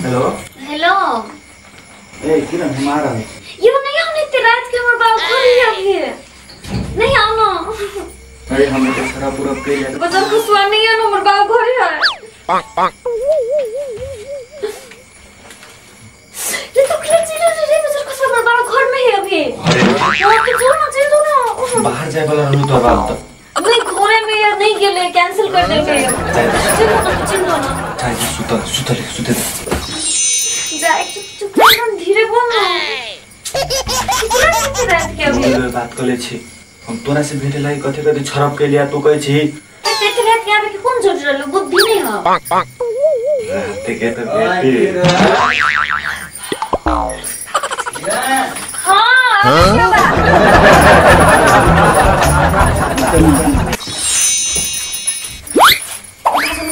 Hello hello. ए किरण हम आ रहे हैं। यो नहीं आने इतनी रात के हमर बाबू खोली अभी नहीं आना। अरे हमने तो सारा पूरा पे लिया बजर खुशवा नहीं आना हमर बाबू घरे है। ये तो क्या चीज है रे बजर खुशवा हमर बाबू घर में है अभी। अरे तो चल ना बाहर जाए वाला रहू तो बात तो नहीं घरे में यार नहीं गेले कैंसिल कर देंगे। चलो ना चाहे सुते जाए चुप धीरे बोल ना। रात के अभी बात कर छी हम तोरा से भेटे लाई कथे कथे छरप के लिया तू कहै छी ते रात के आबे के कौन जोड़ रहलो बुद्धि नहीं हो। रात के तो बेटी हां क्या बात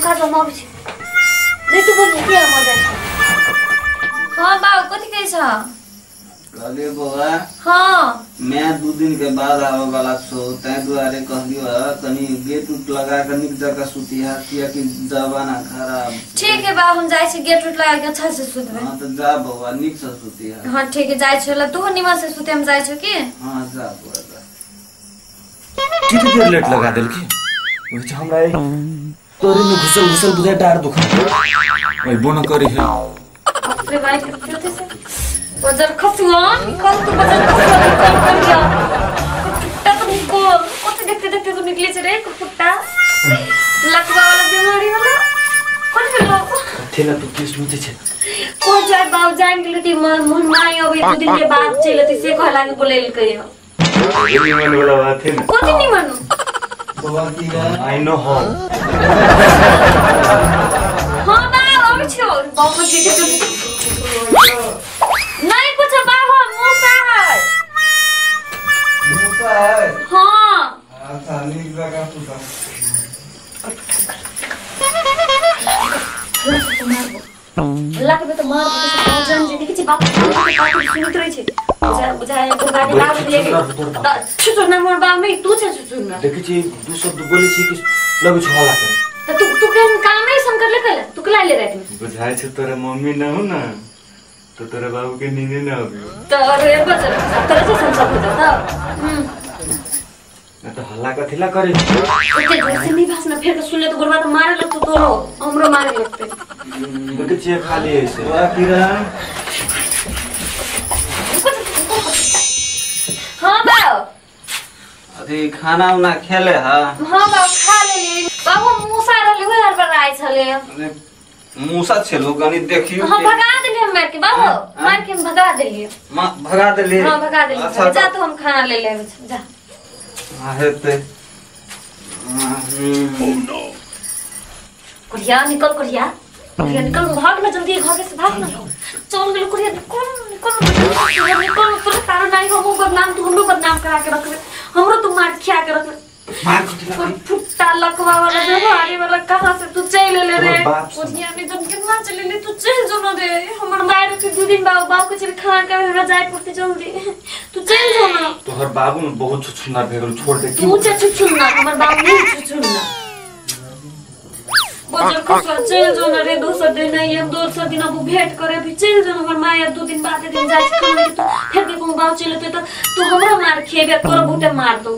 का जमा भी नहीं तू बोल क्या मजा है। हां बाबू कथि कहै छ कहलिए बउआ हां मैं 2 दिन के बाद आवे वाला सो तै दुआरे कहलियो तनी गेट उट लगा के निक जगह सुतिया किया कि जवाना खराब। ठीक है बाबू हम जाय छी गेट उट लगा के अच्छा से सुतबे। हां तो जा बउआ निक से सुतिया। हां ठीक है जाय छला तू निमा से सुते हम जाय छ की। हां जा बउआ कितनी देर लेट लगा देल की ओइ छ हमरा तोरे में घुसल बुझाय डार दुखा ओइ बोन करी है अपने भाई के क्यों से बजर खसुआ निकल तू बजर खसुआ निकल कर गया कुत्ता तो निकल ओते देखते तो निकले छ रे कुत्ता लकवा वाला बीमारी वाला कौन बोलो थेला तू किस लुते छ को जाय बाबू जान गेल ती मन माई अबे 2 दिन के बाद चले ती से कहला के बोलेल कहियो ये मन वाला बात है ना कोती नहीं मानो बउआ की आई नो हाउ हां ना अबे छो बाबू के नहीं कुछ बाबू मूसा है हां अच्छा निक जगह सुता अल्लाह के तो मार तो जान जे देखि बाप सुनित रही छे बुझाए तो गाड़ी लाग दिए छुतो ना मोर बाप में तू छे सुन ना देखि छी दू शब्द बोले छी कि लगु छ हल्ला करे तू केन काम नहीं सम कर ले कल तू कला ले रात में बुझाए छ तोरा मम्मी न हो ना तो तेरे बाबू के नींद न आवे तो रे बचर तरह से समझा होता तो हल्ला कथिला करे ओते से नहीं भास ना फिर सुन ले तो गुरबा तो मारे लग तो हमरो मारे लगते देखि छी खाली ऐसे बउआ किरण हां बाबू अथी खाना उना खेले हां हां बाबू खा ले बाबू मूसा रहले घर पर आइ छले अरे मूसा छलो गनी देखियो हां भगा देली हम मार के बाबू मार के हम भगा देली मां भगा देली हां भगा देली जा तो हम खाना ले लेब जा हां हेते ओह नो कुड़िया निकल भाग ना जल्दी घर से भाग ना चल गेल कुड़िया निकल पूरा तारो नहीं हो बदनाम तू हमरो बदनाम करा के रखबे हमरो तू मार खिया के रखबे मार कथिला फुट्टा लकवा वाला जवारी वाला कहां से तू चल ले रे कुड़िया ने जब कितना चले ले तू चल जो ना दे हमर मार के 2 दिन बाबू के चल खाना के हमरा जाय पड़ते जल्दी तू चल जो ना तोहर बाबू न बहुत छुछुना भेगल छोड़ दे तू छुछुना हमर बाबू नहीं छुछुना बजर खुशवा चल जो ना रे दोसर दिन नहीं हम दोसर दिन अब भेंट करे भी चल जो हमर माया 2 दिन बाद दिन जाय खाना तो फिर के को बाबू चलते तो तू हमरा मार खेबे तोर बूटे मार दो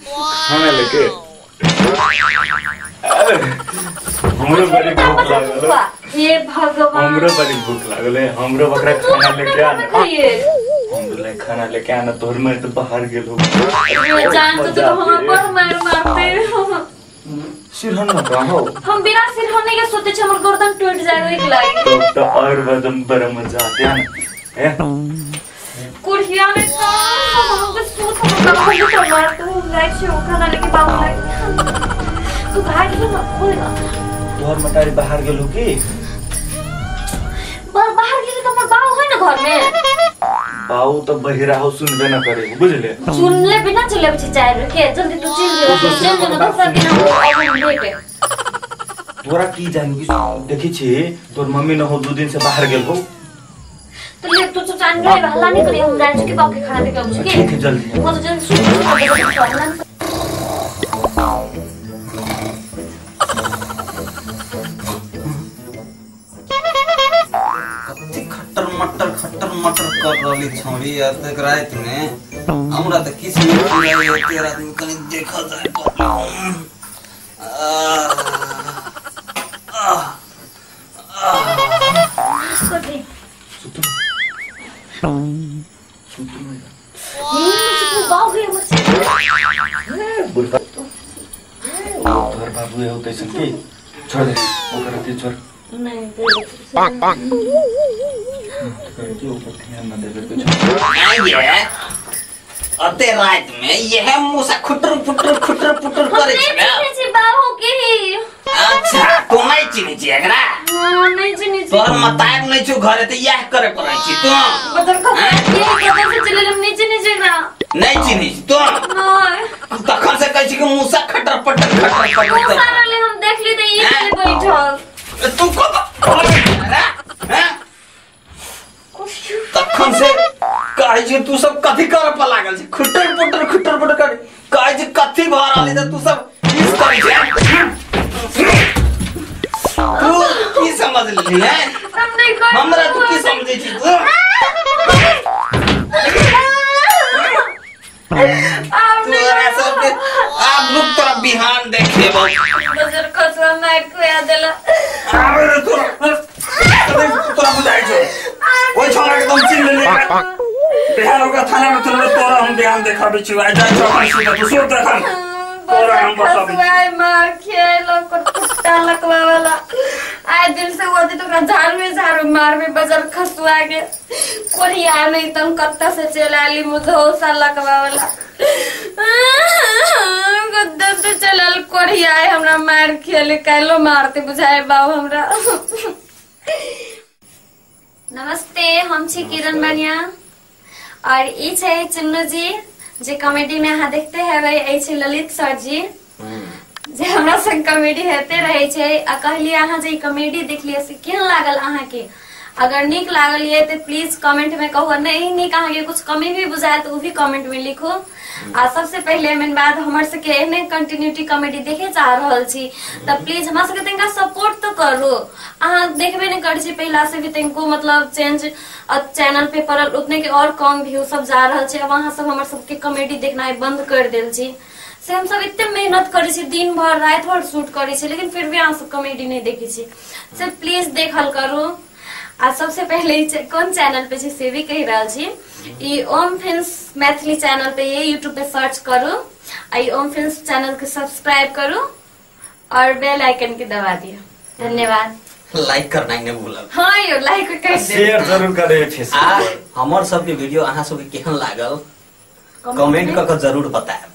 खाना लेके हमरो बड़ी भूख लागल हे भगवान हमरो बड़ी भूख लागल है हमरो बकरा खाना लेके आना हमरो ले खाना लेके आना तोर में तो बाहर गेलो जान तो हम पर मार मारते सिरहन न कहो हम बिना सिरहन के सोते छ हमर गर्दन टूट जाए एक लागी तो और बदम पर मजा आते हैं कुड़िया ने तो हम बस सोच हम तो मार तो लाइक से खाना लेके बाबू लाइक तू भाग ले मत बोला तोहर मटारी बाहर गेलो की बाहर गेले तो हमर बाबू है ना घर में बाऊ तो बहिरा हो सुनबे न करे बुझले सुन ले बिना चले बच्चे चाय के जल्दी तू चल ना दोसर दिन हम लेके तोरा की जानी देखि छी तोर मम्मी न हो 2 दिन से बाहर गेल हो तो ले तू तो जान ले हल्ला नहीं करी हम जान के बाप के खाना देके उसके ठीक है जल्दी वो तो जल्दी सुन कर रही छोड़ी यार तक रात में हमरा त किछ नहीं किया तेरा दिन कनी देखा जाए तोहर बाबू है होते सन की छोड़ दे ओकरा ते छोड़ नहीं करके ऊपर ध्यान न देबे कुछ ये अते रात में यह मुसा खुटर पुटर करे छ नहीं बाबू के अच्छा तू नहीं चिनी छी एकरा नहीं चिनी तोर मतायब नहीं छु घरे त यह करे पड़ै छी तू बदल का ये कत से चले हम नहीं चिनी छी ना नहीं चिनी तू नहीं तखन से कहै छी कि मुसा खटर पटर सारा ले हम देख ली त ये बैठल तू को हैं तखन से कहै छी तू सब कथि करे पर लागल छी खुटर पुटर कर कहै छी कथि भ रहले त तू सब किस करै छी तू की समझ ली है हमरा तू की समझै छी तू तोरा सब के आप लोग तोरा बिहान देखेबो बजर खसवा मार को याद देला अरे तोरा बुझाइ छौ ओइ छोरा के तुम चिन ले बिहान होगा थाना में चलो तोरा हम बिहान देखाबे छी आ जा छौ तू सो देखन तोरा हम बताबे मार खेलो कुत्ता लकवा वाला आज दिन से वो तो का झाड़ू मार में बजर खसवा के कोरिया नहीं तुम कत्ता से चलाली मुझे लकवा वाला गुद्दा से चलल कोरिया हमरा मार खेले कैलो मारते बुझाए बाबू हमरा नमस्ते हम छी किरण बनिया और ई छै चुन्नू जी जे कॉमेडी में अहाँ देखते हेबै ए छै ललित सर जी जे हमरा संग कॉमेडी हेते रहे छै आ कहलिए अहाँ जे कॉमेडी देखलिए से केहन लागल अहाँ के अगर नीक लागल ये तो प्लीज कमेंट में कहू नहीं नीक अहाँ के कुछ कमी भी बुझाए तो वो भी कमेंट में लिखो आ सबसे पहले मेन बात हमर सके एहने कंटिन्यूटी कॉमेडी देखे चाह रहल छी त प्लीज हमरा सके तनिका सपोर्ट तो करू अहाँ देखबे नहीं कर छी पहला से भी तनिको मतलब चेंज चैनल पे पड़ल उतने के और कम व्यू सब जा रहल छै वहां सब हमर सबके कॉमेडी देखनाइ बंद कर देल छी से हम सब इतने मेहनत करे छी दिन भर रात भर शूट करे छी लेकिन फिर भी अहाँ सब कॉमेडी नहीं देखे छी से प्लीज देखल करू आ सबसे पहले कौन चैनल पे से भी कह रहा छी ई ओम फिल्म्स मैथिली चैनल पे ये यूट्यूब पे सर्च करू आई ओम फिल्म्स चैनल को सब्सक्राइब करू और बेल आइकन के दबा दियो धन्यवाद लाइक करना नहीं भूलब हाँ यो लाइक कर शेयर जरूर करे फेसबुक हमर सब के वीडियो अहाँ सब के केहन लागल कमेंट क के जरूर बताएब।